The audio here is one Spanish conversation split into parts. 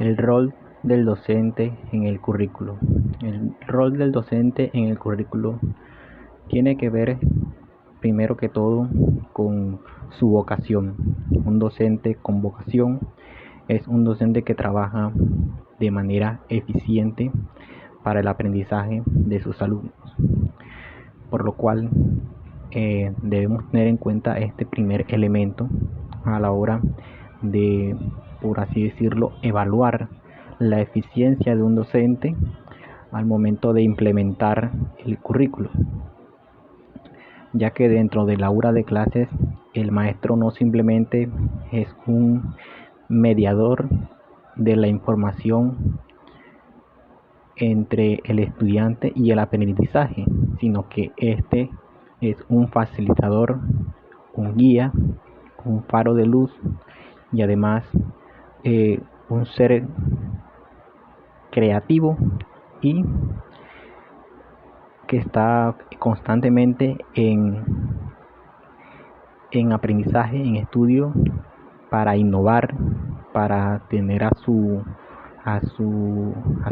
El rol del docente en el currículo. El rol del docente en el currículo tiene que ver, primero que todo, con su vocación. Un docente con vocación es un docente que trabaja de manera eficiente para el aprendizaje de sus alumnos, por lo cual debemos tener en cuenta este primer elemento a la hora de, por así decirlo, evaluar la eficiencia de un docente al momento de implementar el currículo, ya que dentro del aula de clases el maestro no simplemente es un mediador de la información entre el estudiante y el aprendizaje, sino que este es un facilitador, un guía, un faro de luz y además un ser creativo y que está constantemente en aprendizaje, en estudio, para innovar, para tener a su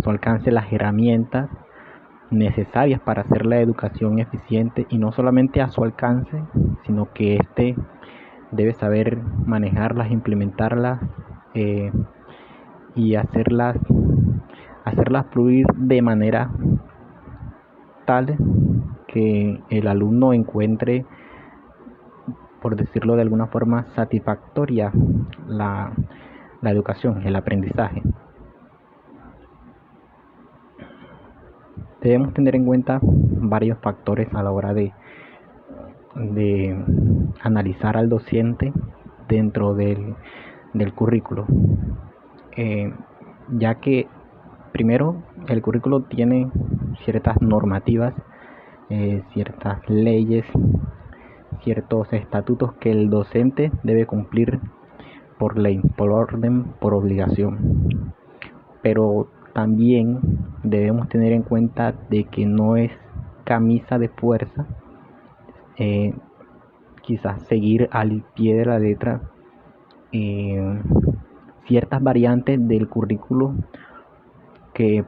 alcance las herramientas necesarias para hacer la educación eficiente, y no solamente a su alcance, sino que éste debe saber manejarlas, implementarlas y hacerlas fluir de manera tal que el alumno encuentre, por decirlo de alguna forma, satisfactoria la educación, el aprendizaje. Debemos tener en cuenta varios factores a la hora de analizar al docente dentro del currículo, ya que primero el currículo tiene ciertas normativas, ciertas leyes, ciertos estatutos que el docente debe cumplir por ley, por orden, por obligación. Pero también debemos tener en cuenta de que no es camisa de fuerza quizás seguir al pie de la letra ciertas variantes del currículo que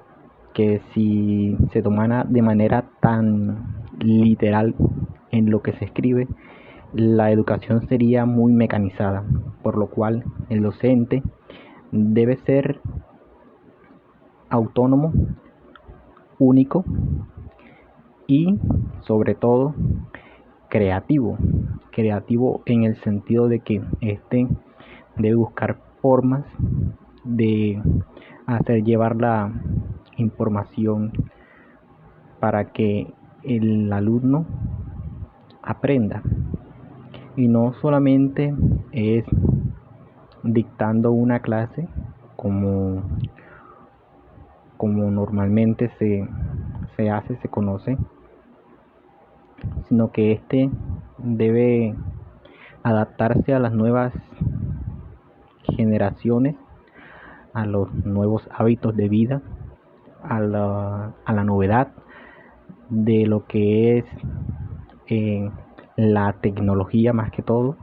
si se tomara de manera tan literal en lo que se escribe, la educación sería muy mecanizada, por lo cual el docente debe ser autónomo, único y sobre todo creativo en el sentido de que este debe buscar formas de hacer llevar la información para que el alumno aprenda, y no solamente es dictando una clase como normalmente se conoce, sino que este debe adaptarse a las nuevas generaciones, a los nuevos hábitos de vida, a la novedad de lo que es la tecnología más que todo,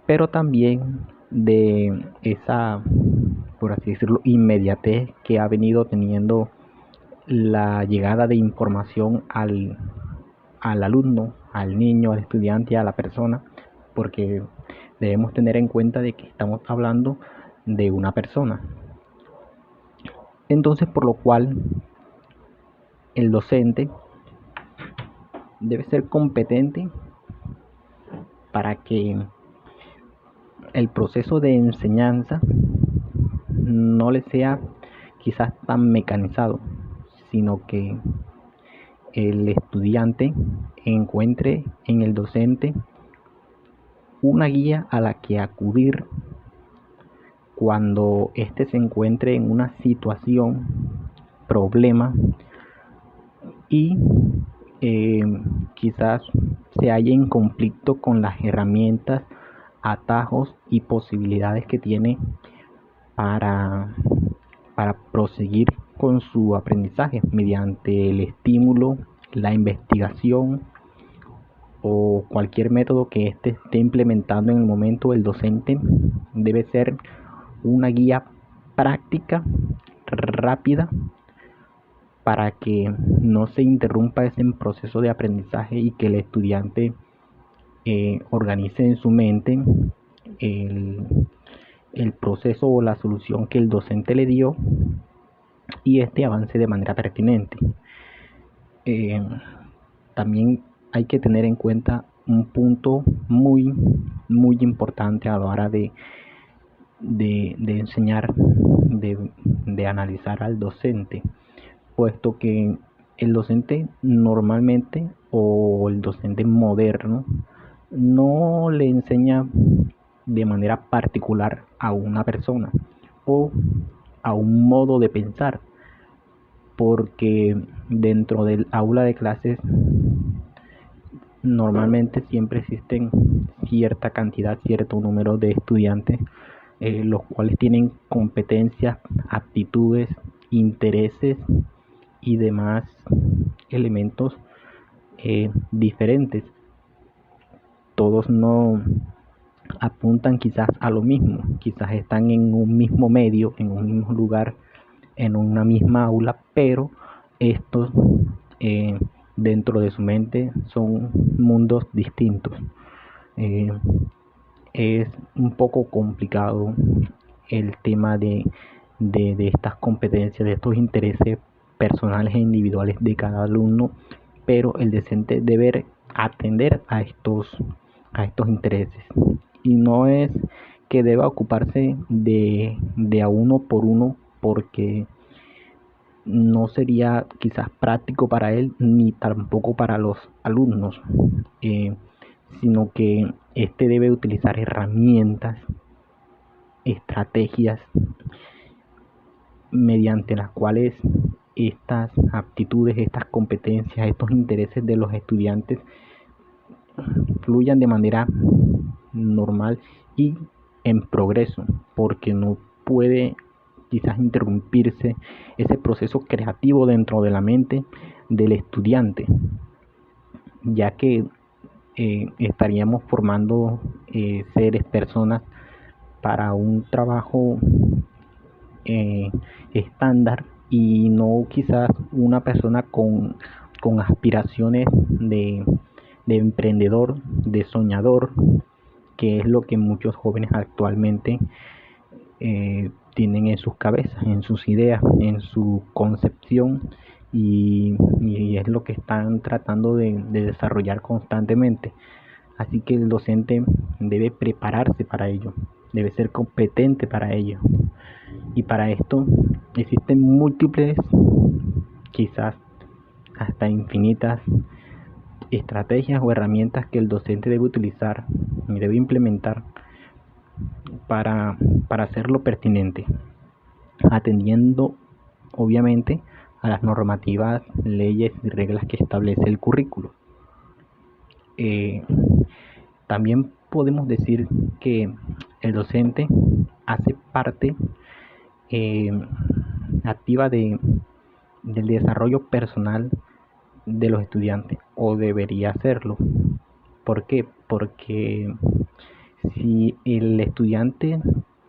pero también de esa, por así decirlo, inmediatez que ha venido teniendo la llegada de información al alumno, al niño, al estudiante, a la persona, porque debemos tener en cuenta de que estamos hablando de una persona. Entonces, por lo cual el docente debe ser competente para que el proceso de enseñanza no le sea quizás tan mecanizado, sino que el estudiante encuentre en el docente una guía a la que acudir cuando éste se encuentre en una situación, problema, y quizás se halle en conflicto con las herramientas, atajos y posibilidades que tiene para proseguir con su aprendizaje mediante el estímulo, la investigación o cualquier método que éste esté implementando en el momento. El docente debe ser una guía práctica rápida para que no se interrumpa ese proceso de aprendizaje y que el estudiante organice en su mente el, el proceso o la solución que el docente le dio y este avance de manera pertinente. También hay que tener en cuenta un punto muy importante a la hora de enseñar, de analizar al docente, puesto que el docente normalmente, o el docente moderno, no le enseña de manera particular a una persona o a un modo de pensar, porque dentro del aula de clases normalmente siempre existen cierta cantidad, cierto número de estudiantes, los cuales tienen competencias, aptitudes, intereses y demás elementos diferentes. Todos no apuntan quizás a lo mismo, quizás están en un mismo medio, en un mismo lugar, en una misma aula, pero estos dentro de su mente son mundos distintos. Es un poco complicado el tema de estas competencias, de estos intereses personales e individuales de cada alumno, pero el docente debe atender a estos intereses, y no es que deba ocuparse de a uno por uno, porque no sería quizás práctico para él ni tampoco para los alumnos, sino que este debe utilizar herramientas, estrategias mediante las cuales estas aptitudes, estas competencias, estos intereses de los estudiantes fluyan de manera normal y en progreso, porque no puede quizás interrumpirse ese proceso creativo dentro de la mente del estudiante, ya que estaríamos formando seres, personas para un trabajo estándar, y no quizás una persona con aspiraciones de emprendedor, de soñador, que es lo que muchos jóvenes actualmente tienen en sus cabezas, en sus ideas, en su concepción, y es lo que están tratando de desarrollar constantemente. Así que el docente debe prepararse para ello, debe ser competente para ello. Y para esto existen múltiples, quizás hasta infinitas, estrategias o herramientas que el docente debe utilizar y debe implementar para hacerlo pertinente, atendiendo obviamente a las normativas, leyes y reglas que establece el currículo. También podemos decir que el docente hace parte activa del desarrollo personal de los estudiantes, o debería hacerlo. ¿Por qué? Porque si el estudiante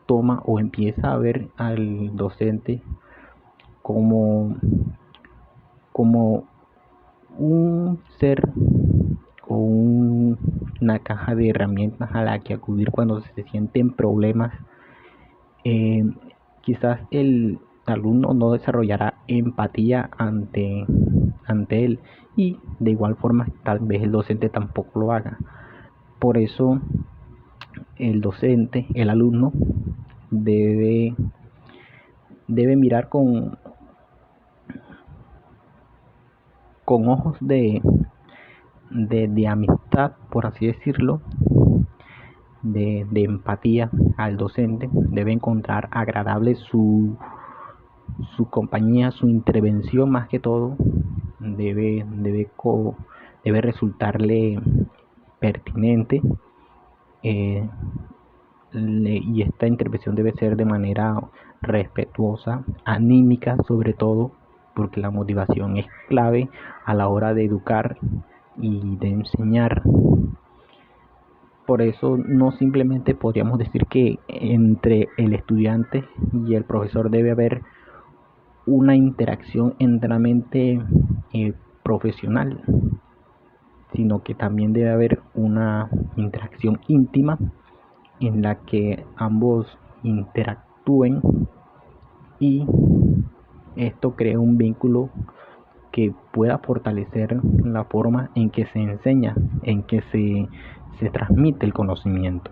toma o empieza a ver al docente como un ser o una caja de herramientas a la que acudir cuando se sienten problemas, quizás el alumno no desarrollará empatía ante él, y de igual forma tal vez el docente tampoco lo haga. Por eso el docente, el alumno, debe mirar con ojos de amistad, por así decirlo, de empatía al docente. Debe encontrar agradable su compañía, su intervención. Más que todo debe resultarle pertinente, y esta intervención debe ser de manera respetuosa, anímica sobre todo, porque la motivación es clave a la hora de educar y de enseñar. Por eso no simplemente podríamos decir que entre el estudiante y el profesor debe haber una interacción enteramente profesional, sino que también debe haber una interacción íntima en la que ambos interactúen y esto crea un vínculo que pueda fortalecer la forma en que se enseña, en que se transmite el conocimiento.